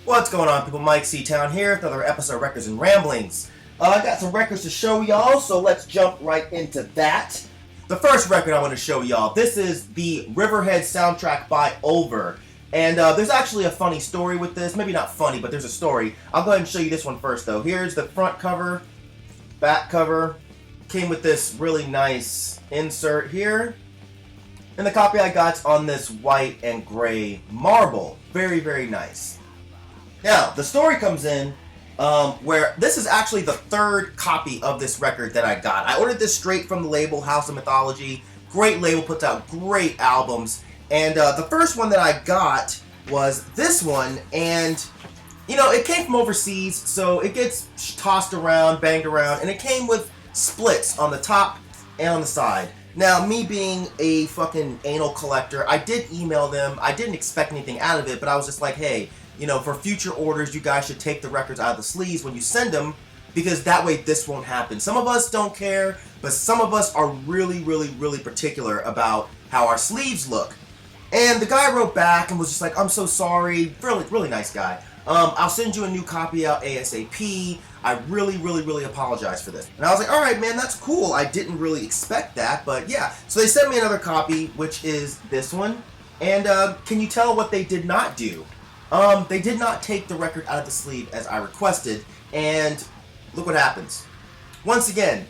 What's going on, people? Myke C-Town here with another episode of Records and Ramblings. I got some records to show y'all, so let's jump right into that. The first record I want to show y'all, this is the Riverhead soundtrack by Ulver. And there's actually a funny story with this. Maybe not funny, but there's a story. I'll go ahead and show you this one first, though. Here's the front cover, back cover. Came with this really nice insert here. And the copy I got's on this white and gray marble. Very, very nice. Now, the story comes in where this is actually the third copy of this record that I got. I ordered this straight from the label House of Mythology. Great label, puts out great albums. And the first one that I got was this one. And, you know, it came from overseas, so it gets tossed around, banged around. And it came with splits on the top and on the side. Now, me being a fucking anal collector, I did email them. I didn't expect anything out of it, but I was just like, hey, you know, for future orders, you guys should take the records out of the sleeves when you send them, because that way this won't happen. Some of us don't care, but some of us are really, really, really particular about how our sleeves look. And the guy wrote back and was just like, I'm so sorry. Really, really nice guy. I'll send you a new copy out ASAP. I really, really, really apologize for this. And I was like, all right, man, that's cool. I didn't really expect that, but yeah. So they sent me another copy, which is this one. And can you tell what they did not do? They did not take the record out of the sleeve as I requested, and look what happens. Once again,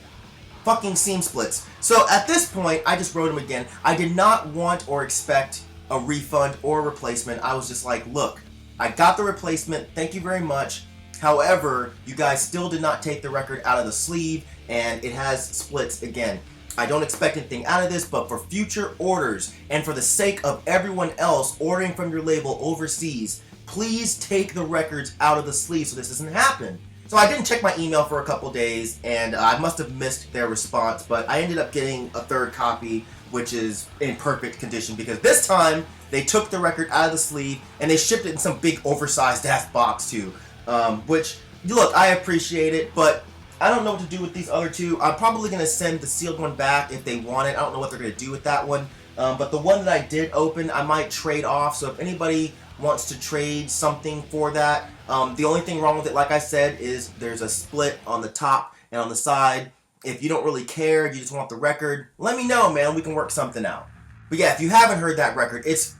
fucking seam splits. So at this point, I just wrote him again. I did not want or expect a refund or a replacement. I was just like, look, I got the replacement, thank you very much. However, you guys still did not take the record out of the sleeve, and it has splits again. I don't expect anything out of this, but for future orders, and for the sake of everyone else ordering from your label overseas, please take the records out of the sleeve so this doesn't happen. So I didn't check my email for a couple days, and I must have missed their response, but I ended up getting a third copy, which is in perfect condition, because this time they took the record out of the sleeve and they shipped it in some big oversized ass box too. Which, look, I appreciate it, but I don't know what to do with these other two. I'm probably going to send the sealed one back if they want it. I don't know what they're going to do with that one. But the one that I did open, I might trade off. So if anybody wants to trade something for that, the only thing wrong with it, like I said, is there's a split on the top and on the side. If you don't really care, you just want the record, let me know, man. We can work something out. But yeah, if you haven't heard that record, it's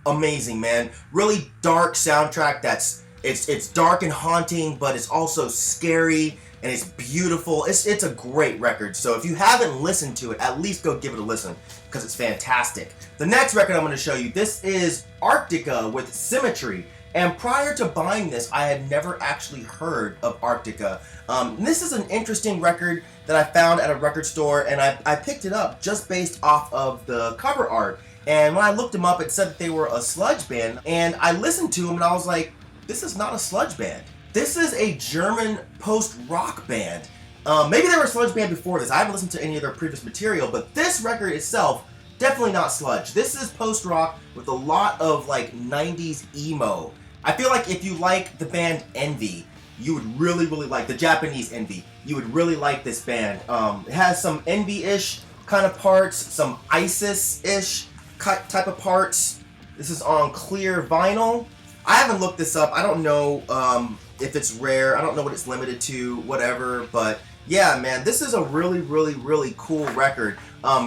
amazing, man. Really dark soundtrack that's... It's dark and haunting, but it's also scary, and it's beautiful. It's a great record, so if you haven't listened to it, at least go give it a listen, because it's fantastic. The next record I'm going to show you, this is Arktika with Symmetry, and prior to buying this, I had never actually heard of Arktika. This is an interesting record that I found at a record store, and I picked it up just based off of the cover art, and when I looked them up, it said that they were a sludge band, and I listened to them, and I was like, this is not a sludge band. This is a German post-rock band. Maybe they were a sludge band before this. I haven't listened to any of their previous material, but this record itself, definitely not sludge. This is post-rock with a lot of like 90s emo. I feel like if you like the band Envy, you would really, really like the Japanese Envy. You would really like this band. It has some Envy-ish kind of parts, some ISIS-ish type of parts. This is on clear vinyl. I haven't looked this up. I don't know if it's rare. I don't know what it's limited to, whatever. But yeah, man, this is a really, really, really cool record.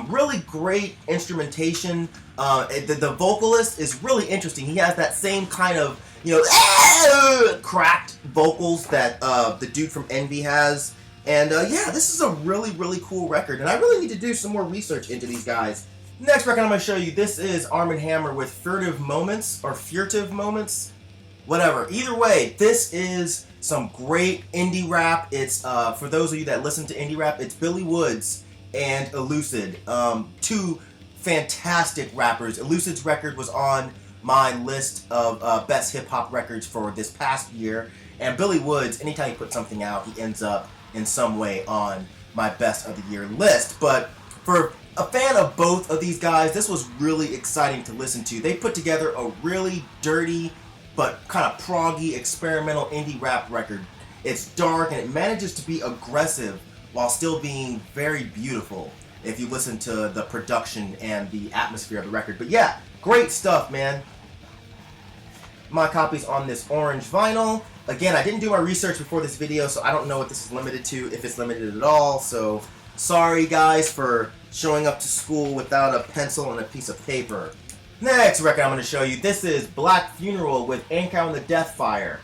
Really great instrumentation. The vocalist is really interesting. He has that same kind of, you know, cracked vocals that the dude from Envy has. And yeah, this is a really, really cool record. And I really need to do some more research into these guys. Next record I'm going to show you, this is Armand with Furtive Moments, or Furtive Moments, whatever. Either way, this is some great indie rap. It's, for those of you that listen to indie rap, it's Billy Woods and Elucid. Two fantastic rappers. Elucid's record was on my list of best hip-hop records for this past year. And Billy Woods, anytime he puts something out, he ends up in some way on my best of the year list. But for a fan of both of these guys, this was really exciting to listen to. They put together a really dirty but kind of proggy experimental indie rap record. It's dark and it manages to be aggressive while still being very beautiful if you listen to the production and the atmosphere of the record. But yeah, great stuff, man. my copies on this orange vinyl. Again, I didn't do my research before this video, so I don't know what this is limited to, if it's limited at all. So sorry guys for showing up to school without a pencil and a piece of paper. Next record I'm going to show you, this is Black Funeral with Ankou and the Deathfire.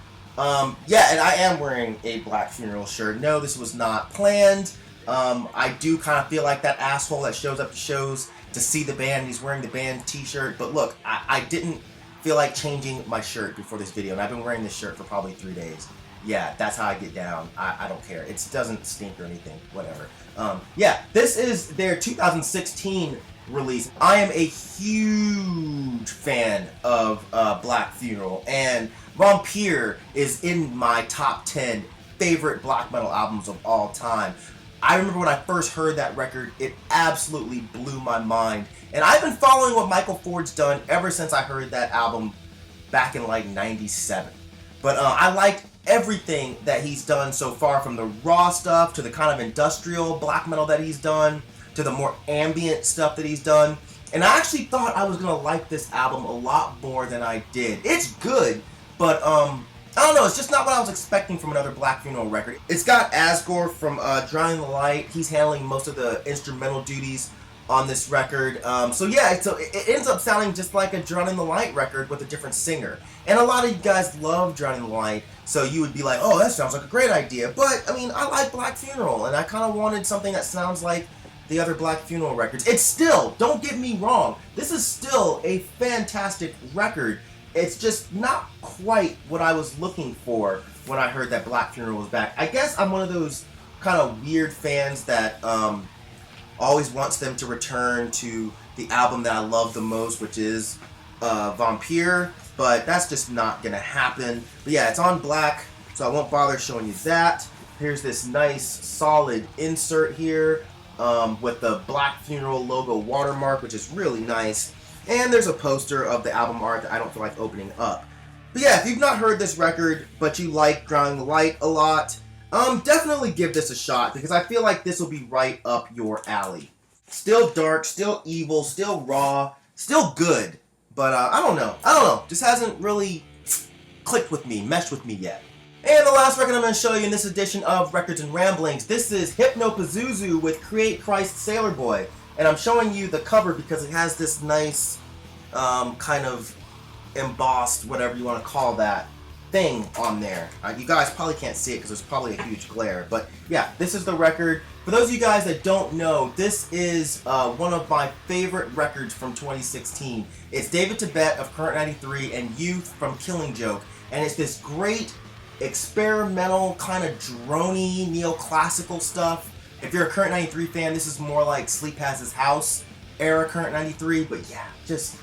Yeah, and I am wearing a Black Funeral shirt. No, this was not planned. I do kind of feel like that asshole that shows up to shows to see the band. He's wearing the band t-shirt. But look, I didn't feel like changing my shirt before this video, and I've been wearing this shirt for probably 3 days. Yeah, that's how I get down. I don't care. It doesn't stink or anything. Whatever. Yeah, this is their 2016 release. I am a huge fan of Black Funeral, and Vampire is in my top 10 favorite black metal albums of all time. I remember when I first heard that record, it absolutely blew my mind. And I've been following what Michael Ford's done ever since I heard that album back in like 97. But I liked everything that he's done so far, from the raw stuff to the kind of industrial black metal that he's done to the more ambient stuff that he's done. And I actually thought I was going to like this album a lot more than I did. It's good, but I don't know, it's just not what I was expecting from another Black Funeral record. It's got Asgore from Drowning the Light. He's handling most of the instrumental duties on this record. So yeah, it ends up sounding just like a Drowning the Light record with a different singer. And a lot of you guys love Drowning the Light, so you would be like, oh, that sounds like a great idea. But, I mean, I like Black Funeral, and I kind of wanted something that sounds like the other Black Funeral records. It's still, don't get me wrong, this is still a fantastic record. It's just not quite what I was looking for when I heard that Black Funeral was back. I guess I'm one of those kind of weird fans that always wants them to return to the album that I love the most, which is Vampire, but that's just not going to happen. But yeah, it's on black, so I won't bother showing you that. Here's this nice, solid insert here with the Black Funeral logo watermark, which is really nice. And there's a poster of the album art that I don't feel like opening up. But yeah, if you've not heard this record, but you like Drowning the Light a lot, definitely give this a shot, because I feel like this will be right up your alley. Still dark, still evil, still raw, still good. But I don't know. Just hasn't really clicked with me, meshed with me yet. And the last record I'm going to show you in this edition of Records and Ramblings, this is Hypnopazuzu with Create Christ Sailor Boy. And I'm showing you the cover because it has this nice kind of embossed, whatever you want to call that, thing on there. You guys probably can't see it because there's probably a huge glare. But yeah, this is the record. For those of you guys that don't know, this is one of my favorite records from 2016. It's David Tibet of Current 93 and Youth from Killing Joke. And it's this great experimental, kind of droney, neoclassical stuff. If you're a Current 93 fan, this is more like Sleep Has His House era Current 93. But yeah, just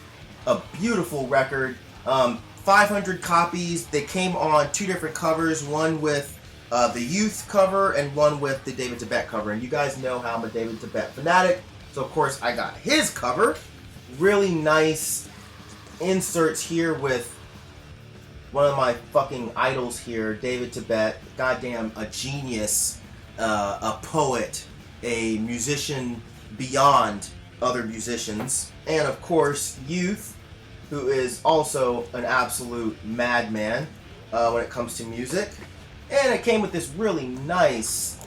a beautiful record. 500 copies. They came on 2 different covers, one with the Youth cover and one with the David Tibet cover. And you guys know how I'm a David Tibet fanatic, so of course I got his cover. Really nice inserts here with one of my fucking idols here, David Tibet. Goddamn a genius, a poet, a musician beyond other musicians. And of course, Youth, who is also an absolute madman when it comes to music. And it came with this really nice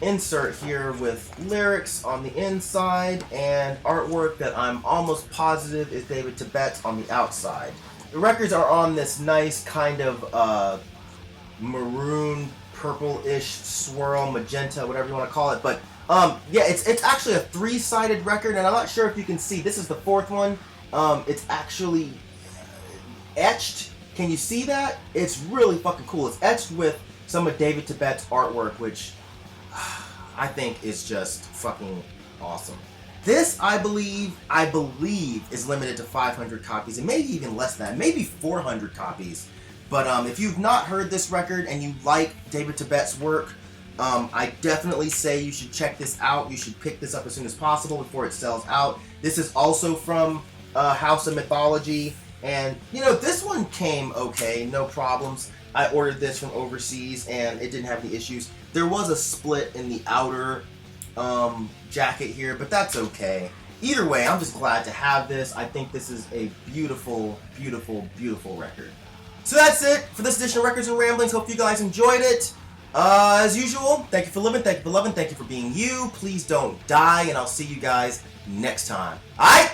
insert here with lyrics on the inside and artwork that I'm almost positive is David Tibet's on the outside. The records are on this nice kind of maroon, purple-ish swirl, magenta, whatever you want to call it. But yeah, it's actually a 3-sided record, and I'm not sure if you can see. This is the 4th one. It's actually etched. Can you see that? It's really fucking cool. It's etched with some of David Tibet's artwork, which I think is just fucking awesome. This, I believe, is limited to 500 copies, and maybe even less than that, maybe 400 copies. But if you've not heard this record and you like David Tibet's work, I definitely say you should check this out. You should pick this up as soon as possible before it sells out. This is also from House of Mythology, and you know, this one came okay, no problems. I ordered this from overseas and it didn't have any issues. There was a split in the outer jacket here, but that's okay. Either way, I'm just glad to have this. I think this is a beautiful, beautiful, beautiful record. So that's it for this edition of Records and Ramblings. Hope you guys enjoyed it. As usual, thank you for living, thank you for loving, thank you for being you. Please don't die, and I'll see you guys next time. Alright?